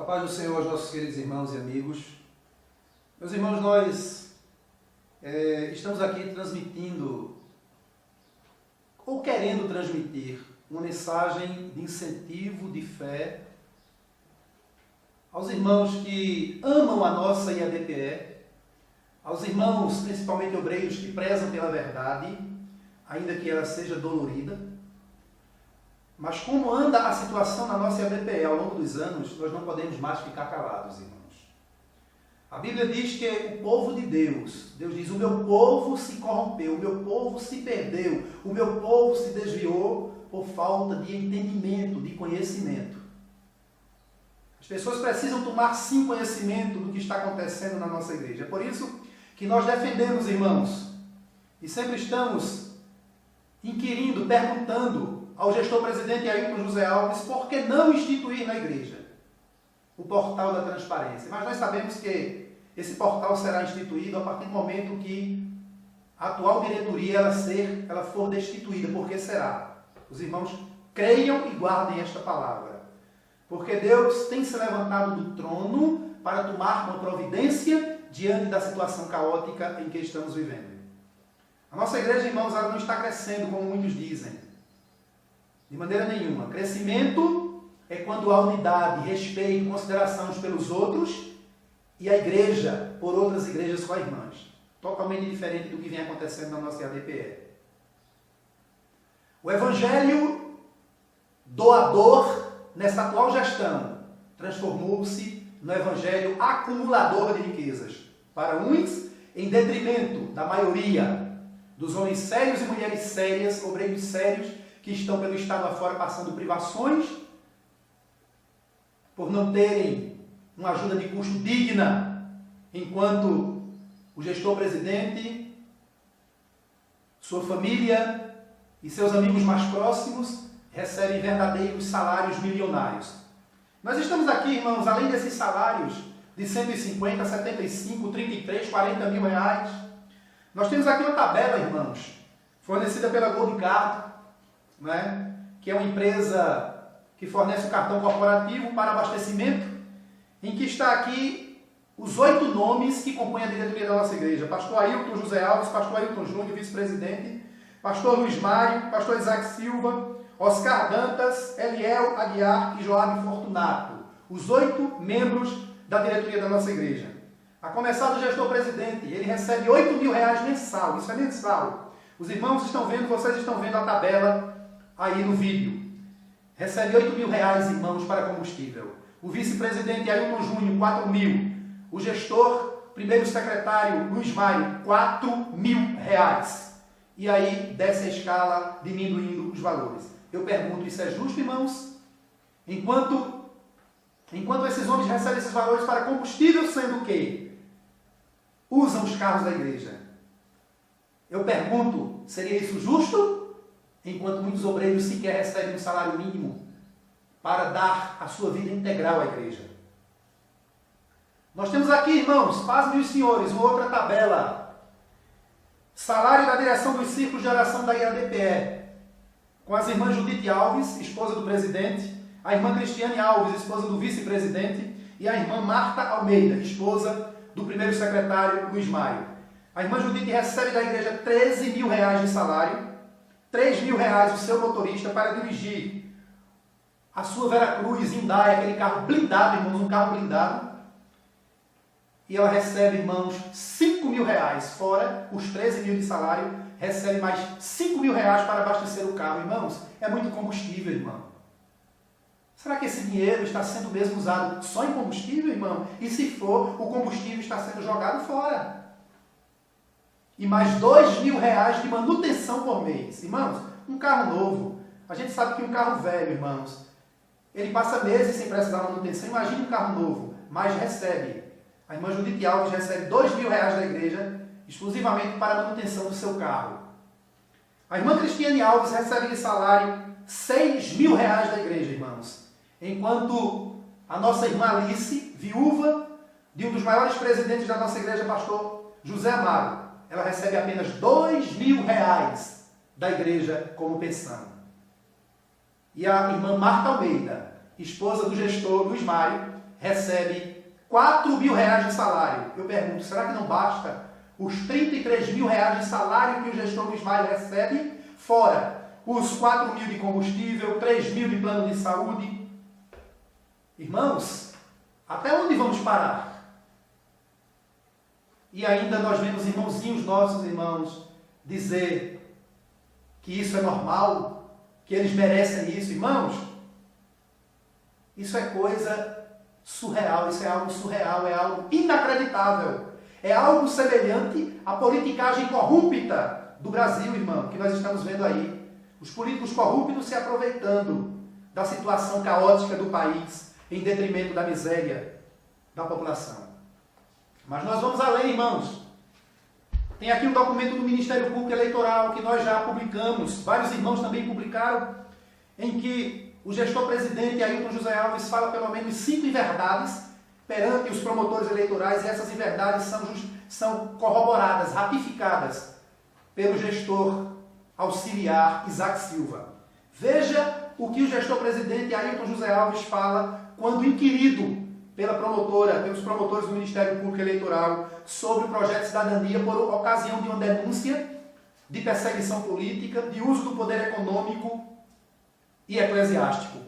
A paz do Senhor aos nossos queridos irmãos e amigos. Meus irmãos, nós estamos aqui transmitindo, ou querendo transmitir, uma mensagem de incentivo, de fé, aos irmãos que amam a nossa IADPE, aos irmãos, principalmente obreiros, que prezam pela verdade, ainda que ela seja dolorida. Mas como anda a situação na nossa IADPE ao longo dos anos, nós não podemos mais ficar calados, irmãos. A Bíblia diz que o povo de Deus diz, o meu povo se corrompeu, o meu povo se perdeu, o meu povo se desviou por falta de entendimento, de conhecimento. As pessoas precisam tomar sim conhecimento do que está acontecendo na nossa igreja. É por isso que nós defendemos, irmãos, e sempre estamos inquirindo, perguntando ao gestor-presidente Ailton José Alves por que não instituir na igreja o portal da transparência. Mas nós sabemos que esse portal será instituído a partir do momento que a atual diretoria ela for destituída. Porque será? Os irmãos creiam e guardem esta palavra. Porque Deus tem se levantado do trono para tomar uma providência diante da situação caótica em que estamos vivendo. A nossa igreja, irmãos, ela não está crescendo como muitos dizem. De maneira nenhuma. Crescimento é quando há unidade, respeito, consideração uns pelos outros e a igreja por outras igrejas co-irmãs. Totalmente diferente do que vem acontecendo na nossa IADPE. O evangelho doador nessa atual gestão transformou-se no evangelho acumulador de riquezas. Para uns, em detrimento da maioria dos homens sérios e mulheres sérias, obreiros sérios, que estão pelo estado afora passando privações, por não terem uma ajuda de custo digna, enquanto o gestor-presidente, sua família e seus amigos mais próximos recebem verdadeiros salários milionários. Nós estamos aqui, irmãos, além desses salários de 150, 75, 33, 40 mil reais, nós temos aqui uma tabela, irmãos, fornecida pela Gold Card, que é uma empresa que fornece o cartão corporativo para abastecimento, em que está aqui os 8 nomes que compõem a diretoria da nossa igreja. Pastor Ailton José Alves, pastor Ailton Júnior, vice-presidente, pastor Luiz Mário, pastor Isaac Silva, Oscar Dantas, Eliel Aguiar e Joabe Fortunato. Os 8 membros da diretoria da nossa igreja. A começar do gestor-presidente, ele recebe 8 mil reais mensal, isso é mensal. Os irmãos estão vendo, vocês estão vendo a tabela aí no vídeo. Recebe 8 mil reais, irmãos, para combustível. O vice-presidente Ailton Júnior, 4 mil. O gestor, primeiro secretário Luiz Mário, 4 mil reais. E aí desce a escala, diminuindo os valores. Eu pergunto, isso é justo, irmãos? Enquanto esses homens recebem esses valores para combustível, sendo o quê? Usam os carros da igreja. Eu pergunto, seria isso justo? Enquanto muitos obreiros sequer recebem um salário mínimo para dar a sua vida integral à igreja. Nós temos aqui, irmãos, pasmem os senhores, uma outra tabela. Salário da direção dos círculos de oração da IADPE, com as irmãs Judite Alves, esposa do presidente, a irmã Cristiane Alves, esposa do vice-presidente, e a irmã Marta Almeida, esposa do primeiro secretário Luiz Mário. A irmã Judite recebe da igreja 13 mil reais de salário, 3 mil reais o seu motorista para dirigir a sua Veracruz, Hyundai, aquele carro blindado, irmãos, um carro blindado. E ela recebe, irmãos, 5 mil reais, fora os 13 mil de salário, recebe mais 5 mil reais para abastecer o carro. Irmãos, é muito combustível, irmão. Será que esse dinheiro está sendo mesmo usado só em combustível, irmão? E se for, o combustível está sendo jogado fora. E mais 2 mil reais de manutenção por mês. Irmãos, um carro novo. A gente sabe que um carro velho, irmãos, ele passa meses sem precisar de manutenção. Imagine um carro novo, mas recebe. A irmã Judite Alves recebe 2 mil reais da igreja, exclusivamente para a manutenção do seu carro. A irmã Cristiane Alves recebe de salário 6 mil reais da igreja, irmãos. Enquanto a nossa irmã Alice, viúva de um dos maiores presidentes da nossa igreja, pastor José Amaro, ela recebe apenas 2 mil reais da igreja como pensão. E a irmã Marta Almeida, esposa do gestor Luiz Mário, recebe 4 mil reais de salário. Eu pergunto, será que não basta os 33 mil reais de salário que o gestor Luiz Mário recebe, fora os 4 mil de combustível, 3 mil de plano de saúde? Irmãos, até onde vamos parar? E ainda nós vemos irmãozinhos nossos, irmãos, dizer que isso é normal, que eles merecem isso. Irmãos, isso é coisa surreal, isso é algo surreal, é algo inacreditável. É algo semelhante à politicagem corrupta do Brasil, irmão, que nós estamos vendo aí. Os políticos corruptos se aproveitando da situação caótica do país em detrimento da miséria da população. Mas nós vamos além, irmãos. Tem aqui um documento do Ministério Público Eleitoral que nós já publicamos, vários irmãos também publicaram, em que o gestor-presidente Ailton José Alves fala pelo menos 5 inverdades perante os promotores eleitorais, e essas inverdades são corroboradas, ratificadas pelo gestor auxiliar Isaac Silva. Veja o que o gestor-presidente Ailton José Alves fala quando inquirido pelos promotores do Ministério Público Eleitoral sobre o projeto de cidadania por ocasião de uma denúncia de perseguição política, de uso do poder econômico e eclesiástico.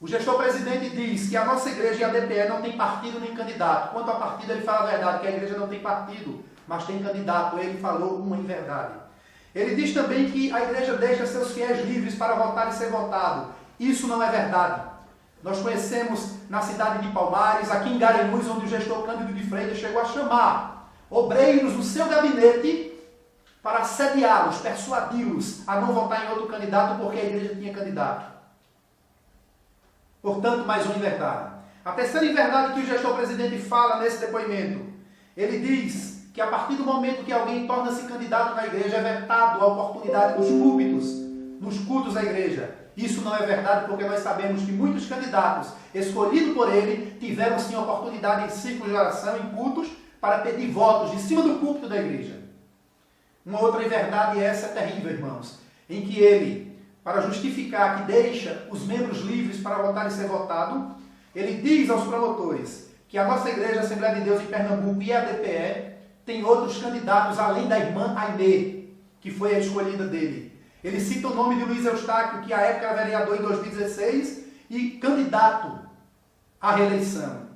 O gestor-presidente diz que a nossa igreja e a DPE não tem partido nem candidato. Quanto a partido, ele fala a verdade, que a igreja não tem partido, mas tem candidato. Ele falou uma inverdade. Ele diz também que a igreja deixa seus fiéis livres para votar e ser votado. Isso não é verdade. Nós conhecemos na cidade de Palmares, aqui em Garanhuns, onde o gestor Cândido de Freitas chegou a chamar obreiros no seu gabinete para assediá-los, persuadi-los a não votar em outro candidato porque a igreja tinha candidato. Portanto, mais uma inverdade. A terceira inverdade que o gestor-presidente fala nesse depoimento, ele diz que a partir do momento que alguém torna-se candidato na igreja, é vetado a oportunidade dos púlpitos, nos cultos da igreja. Isso não é verdade, porque nós sabemos que muitos candidatos escolhidos por ele tiveram sim oportunidade em círculos de oração, em cultos, para pedir votos de cima do púlpito da igreja. Uma outra inverdade, e essa é terrível, irmãos, em que ele, para justificar que deixa os membros livres para votar e ser votado, ele diz aos promotores que a nossa igreja, a Assembleia de Deus em Pernambuco e a DPE, tem outros candidatos além da irmã Aimee, que foi a escolhida dele. Ele cita o nome de Luiz Eustáquio, que à época era vereador em 2016 e candidato à reeleição.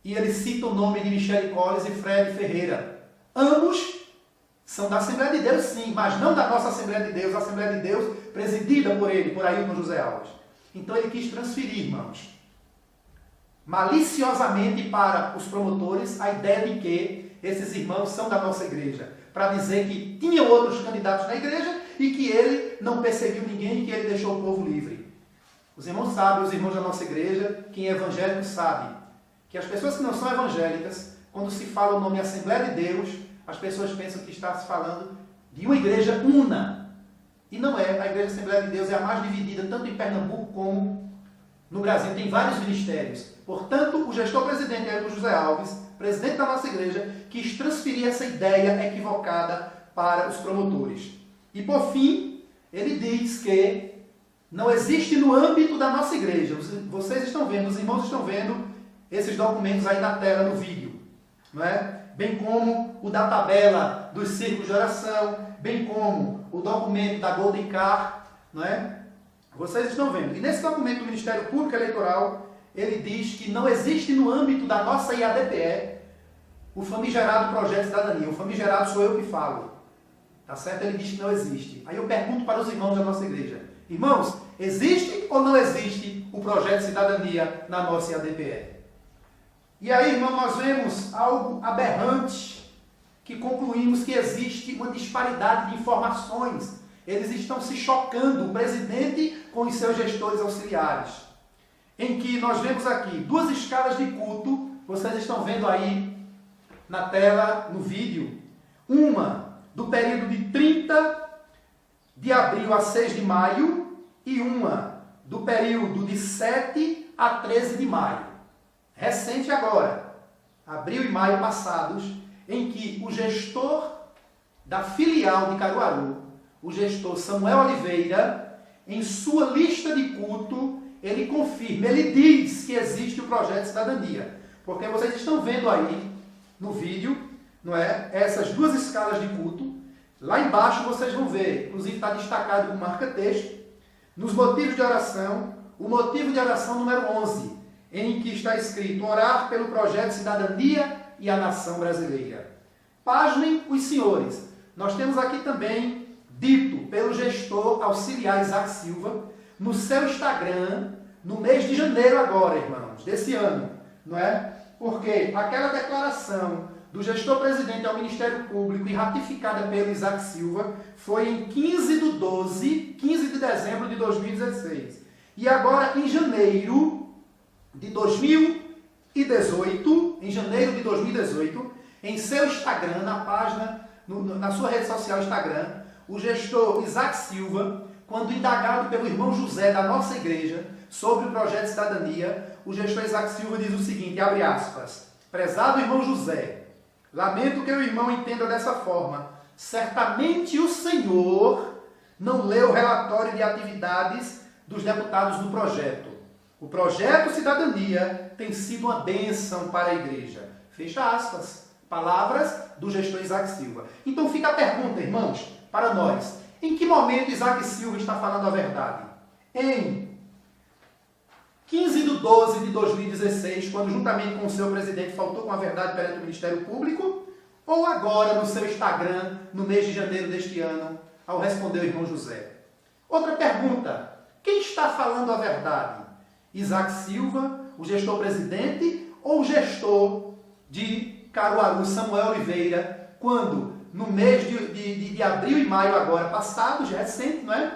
E ele cita o nome de Michele Colles e Fred Ferreira. Ambos são da Assembleia de Deus, sim, mas não da nossa Assembleia de Deus, a Assembleia de Deus presidida por ele, por Ailton José Alves. Então ele quis transferir, irmãos, maliciosamente para os promotores a ideia de que esses irmãos são da nossa igreja, para dizer que tinham outros candidatos na igreja e que ele não perseguiu ninguém e que ele deixou o povo livre. Os irmãos sabem, os irmãos da nossa igreja, quem é evangélico sabe, que as pessoas que não são evangélicas, quando se fala o nome Assembleia de Deus, as pessoas pensam que está se falando de uma igreja una. E não é. A Igreja Assembleia de Deus é a mais dividida, tanto em Pernambuco como no Brasil. Tem vários ministérios. Portanto, o gestor-presidente Ailton José Alves, presidente da nossa igreja, quis transferir essa ideia equivocada para os promotores. E, por fim, ele diz que não existe no âmbito da nossa igreja. Vocês estão vendo, os irmãos estão vendo esses documentos aí na tela, no vídeo. Não é? Bem como o da tabela dos círculos de oração, bem como o documento da Golden Car, não é? Vocês estão vendo. E nesse documento do Ministério Público Eleitoral, ele diz que não existe no âmbito da nossa IADPE o famigerado projeto de cidadania. O famigerado sou eu que falo. Tá certo? Ele diz que não existe. Aí eu pergunto para os irmãos da nossa igreja: irmãos, existe ou não existe o projeto de cidadania na nossa IADPE? E aí, irmão, nós vemos algo aberrante, que concluímos que existe uma disparidade de informações. Eles estão se chocando, o presidente com os seus gestores auxiliares. Em que nós vemos aqui 2 escalas de culto, vocês estão vendo aí na tela, no vídeo. Uma do período de 30 de abril a 6 de maio e uma do período de 7 a 13 de maio. Recente agora, abril e maio passados, em que o gestor da filial de Caruaru, o gestor Samuel Oliveira, em sua lista de culto, ele confirma, ele diz que existe o projeto de cidadania. Porque vocês estão vendo aí no vídeo, não é? Essas duas escalas de culto. Lá embaixo vocês vão ver, inclusive está destacado com marca-texto, nos motivos de oração, o motivo de oração número 11, em que está escrito orar pelo projeto de cidadania e a nação brasileira. Pasmem os senhores, nós temos aqui também dito pelo gestor auxiliar Isaac Silva, no seu Instagram, no mês de janeiro agora, irmãos, desse ano, não é? Porque aquela declaração do gestor-presidente ao Ministério Público e ratificada pelo Isaac Silva foi em 15 de dezembro de 2016. E agora, em janeiro de 2018, em seu Instagram, na página, na sua rede social Instagram, o gestor Isaac Silva, quando indagado pelo irmão José da nossa igreja sobre o projeto de cidadania, o gestor Isaac Silva diz o seguinte, abre aspas, prezado irmão José, lamento que o irmão entenda dessa forma, certamente o senhor não leu o relatório de atividades dos deputados do projeto. O projeto Cidadania tem sido uma bênção para a igreja. Fecha aspas. Palavras do gestor Isaac Silva. Então fica a pergunta, irmãos, para nós. Em que momento Isaac Silva está falando a verdade? Em 15 de 12 de 2016, quando juntamente com o seu presidente faltou com a verdade perante o Ministério Público? Ou agora no seu Instagram, no mês de janeiro deste ano, ao responder o irmão José? Outra pergunta. Quem está falando a verdade? Isaac Silva, o gestor-presidente, ou o gestor de Caruaru, Samuel Oliveira, quando, no mês de abril e maio agora passado, já é recente, não é?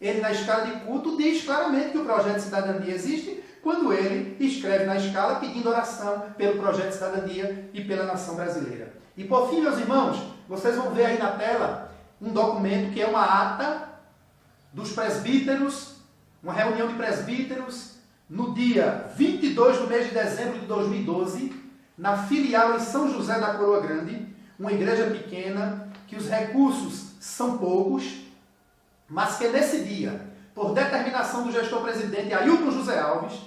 Ele, na escala de culto, diz claramente que o projeto de cidadania existe, quando ele escreve na escala pedindo oração pelo projeto de cidadania e pela nação brasileira. E por fim, meus irmãos, vocês vão ver aí na tela um documento que é uma ata dos presbíteros, uma reunião de presbíteros, no dia 22 do mês de dezembro de 2012, na filial em São José da Coroa Grande, uma igreja pequena, que os recursos são poucos, mas que nesse dia, por determinação do gestor-presidente Ailton José Alves,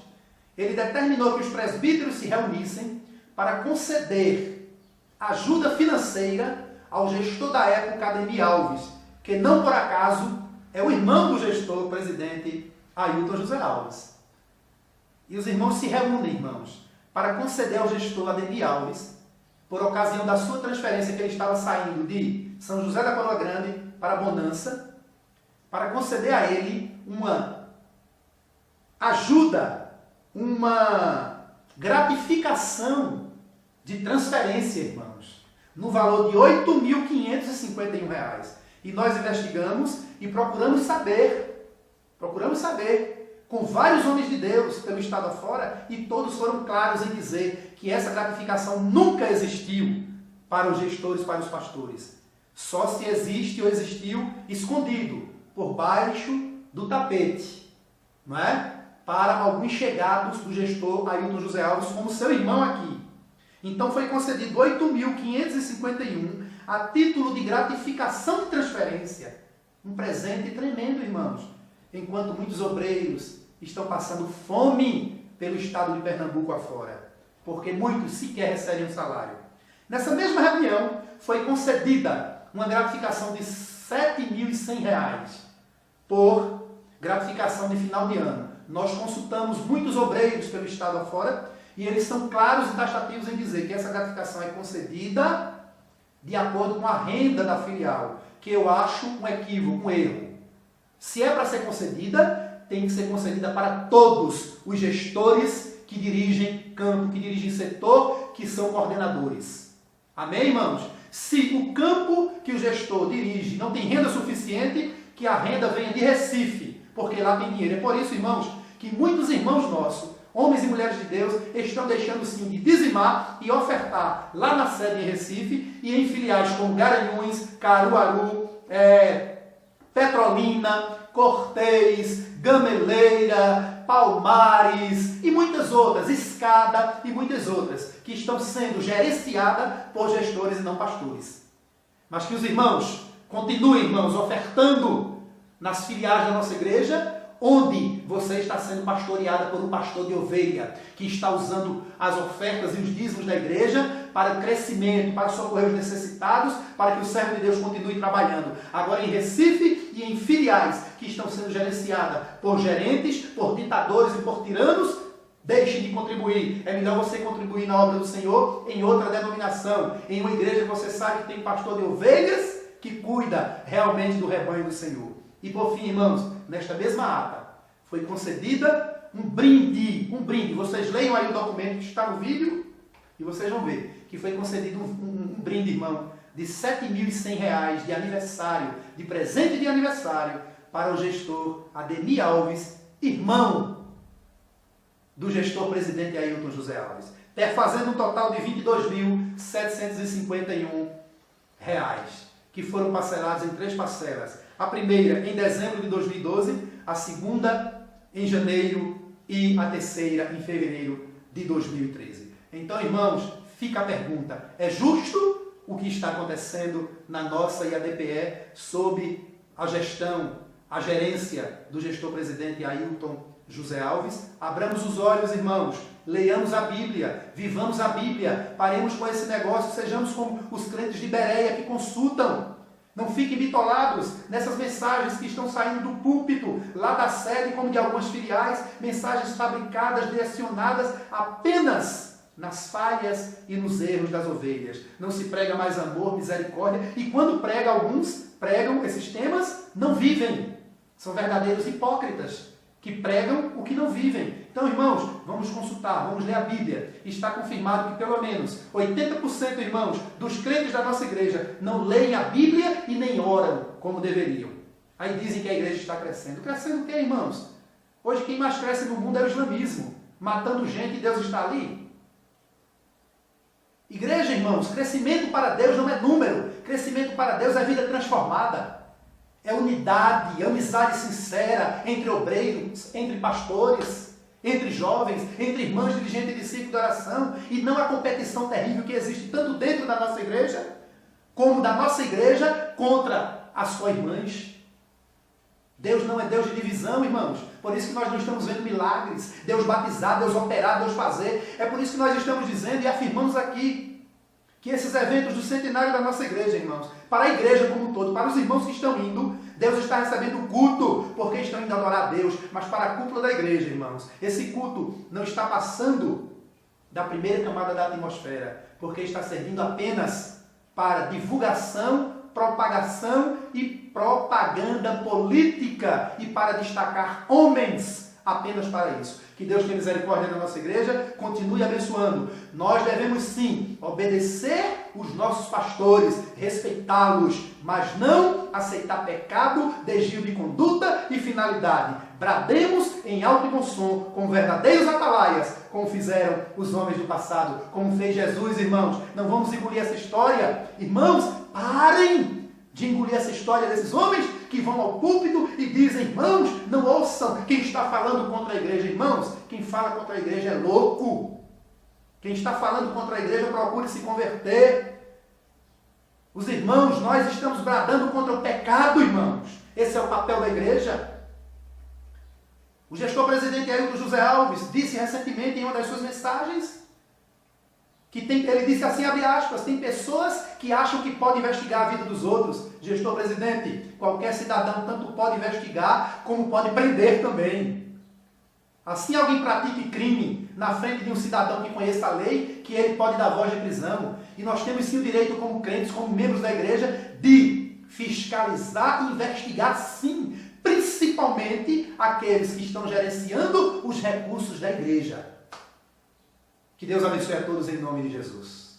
ele determinou que os presbíteros se reunissem para conceder ajuda financeira ao gestor da época, Ademir Alves, que não por acaso é o irmão do gestor-presidente Ailton José Alves. E os irmãos se reúnem, irmãos, para conceder ao gestor Ademir Alves, por ocasião da sua transferência que ele estava saindo de São José da Coroa Grande para Bonança, para conceder a ele uma ajuda, uma gratificação de transferência, irmãos, no valor de R$ 8.551. E nós investigamos e procuramos saber, com vários homens de Deus pelo estado afora, e todos foram claros em dizer que essa gratificação nunca existiu para os gestores, para os pastores. Só se existe ou existiu escondido, por baixo do tapete, não é? Para alguns chegados do gestor Ailton José Alves, como seu irmão aqui. Então foi concedido R$ 8.551 a título de gratificação de transferência. Um presente tremendo, irmãos. Enquanto muitos obreiros estão passando fome pelo estado de Pernambuco afora, porque muitos sequer recebem um salário. Nessa mesma reunião, foi concedida uma gratificação de R$ 7.100 por gratificação de final de ano. Nós consultamos muitos obreiros pelo estado afora e eles são claros e taxativos em dizer que essa gratificação é concedida de acordo com a renda da filial, que eu acho um equívoco, um erro. Se é para ser concedida, tem que ser concedida para todos os gestores que dirigem campo, que dirigem setor, que são coordenadores. Amém, irmãos? Se o campo que o gestor dirige não tem renda suficiente, que a renda venha de Recife, porque lá tem dinheiro. É por isso, irmãos, que muitos irmãos nossos, homens e mulheres de Deus, estão deixando sim de dizimar e ofertar lá na sede em Recife e em filiais como Garanhuns, Caruaru, Petrolina, Cortês, Gameleira, Palmares e muitas outras, Escada e muitas outras, que estão sendo gerenciadas por gestores e não pastores. Mas que os irmãos continuem, irmãos, ofertando nas filiais da nossa igreja, onde que você está sendo pastoreada por um pastor de ovelha, que está usando as ofertas e os dízimos da igreja para o crescimento, para socorrer os necessitados, para que o servo de Deus continue trabalhando. Agora em Recife e em filiais que estão sendo gerenciadas por gerentes, por ditadores e por tiranos, deixe de contribuir. É melhor você contribuir na obra do Senhor em outra denominação, em uma igreja que você sabe que tem pastor de ovelhas que cuida realmente do rebanho do Senhor. E por fim, irmãos, nesta mesma ata, foi concedida um brinde. Vocês leiam aí o documento que está no vídeo e vocês vão ver que foi concedido um brinde, irmão, de R$ 7.100 de aniversário, de presente de aniversário, para o gestor Ademir Alves, irmão do gestor presidente Ailton José Alves, fazendo um total de R$ 22.751, que foram parcelados em 3 parcelas. A primeira em dezembro de 2012, a segunda em janeiro e a terceira em fevereiro de 2013. Então, irmãos, fica a pergunta: é justo o que está acontecendo na nossa IADPE sob a gestão, a gerência do gestor-presidente Ailton José Alves? Abramos os olhos, irmãos, leiamos a Bíblia, vivamos a Bíblia, paremos com esse negócio, sejamos como os crentes de Bereia que consultam. Não fiquem bitolados nessas mensagens que estão saindo do púlpito, lá da sede, como de algumas filiais, mensagens fabricadas, direcionadas apenas nas falhas e nos erros das ovelhas. Não se prega mais amor, misericórdia, e quando prega, alguns pregam esses temas, não vivem. São verdadeiros hipócritas, que pregam o que não vivem. Então, irmãos, vamos consultar, vamos ler a Bíblia. Está confirmado que pelo menos 80%, irmãos, dos crentes da nossa igreja não leem a Bíblia e nem oram como deveriam. Aí dizem que a igreja está crescendo. Crescendo o quê, irmãos? Hoje quem mais cresce no mundo é o islamismo, matando gente e Deus está ali. Igreja, irmãos, crescimento para Deus não é número. Crescimento para Deus é vida transformada. É unidade, amizade sincera entre obreiros, entre pastores, entre jovens, entre irmãos dirigentes de círculo de oração, e não a competição terrível que existe tanto dentro da nossa igreja, como da nossa igreja contra as co-irmãs. Deus não é Deus de divisão, irmãos. Por isso que nós não estamos vendo milagres, Deus batizar, Deus operar, Deus fazer. É por isso que nós estamos dizendo e afirmamos aqui que esses eventos do centenário da nossa igreja, irmãos, para a igreja como um todo, para os irmãos que estão indo, Deus está recebendo culto, porque estão indo adorar a Deus, mas para a cúpula da igreja, irmãos, esse culto não está passando da primeira camada da atmosfera, porque está servindo apenas para divulgação, propagação e propaganda política, e para destacar homens apenas para isso. Que Deus tenha misericórdia na nossa igreja, continue abençoando. Nós devemos sim obedecer os nossos pastores, respeitá-los, mas não aceitar pecado, desvio de conduta e finalidade. Brademos em alto e bom som, como verdadeiros atalaias, como fizeram os homens do passado, como fez Jesus, irmãos. Não vamos engolir essa história. Irmãos, parem de engolir essa história desses homens que vão ao púlpito e dizem: irmãos, não ouçam quem está falando contra a igreja. Irmãos, quem fala contra a igreja é louco. Quem está falando contra a igreja procure se converter. Os irmãos, nós estamos bradando contra o pecado, irmãos. Esse é o papel da igreja. O gestor-presidente Ailton José Alves disse recentemente em uma das suas mensagens que ele disse assim, abre aspas, tem pessoas que acham que podem investigar a vida dos outros. Gestor-presidente, qualquer cidadão tanto pode investigar como pode prender também. Assim alguém pratique crime na frente de um cidadão que conheça a lei, que ele pode dar voz de prisão. E nós temos sim o direito, como crentes, como membros da igreja, de fiscalizar e investigar sim, principalmente aqueles que estão gerenciando os recursos da igreja. Que Deus abençoe a todos em nome de Jesus.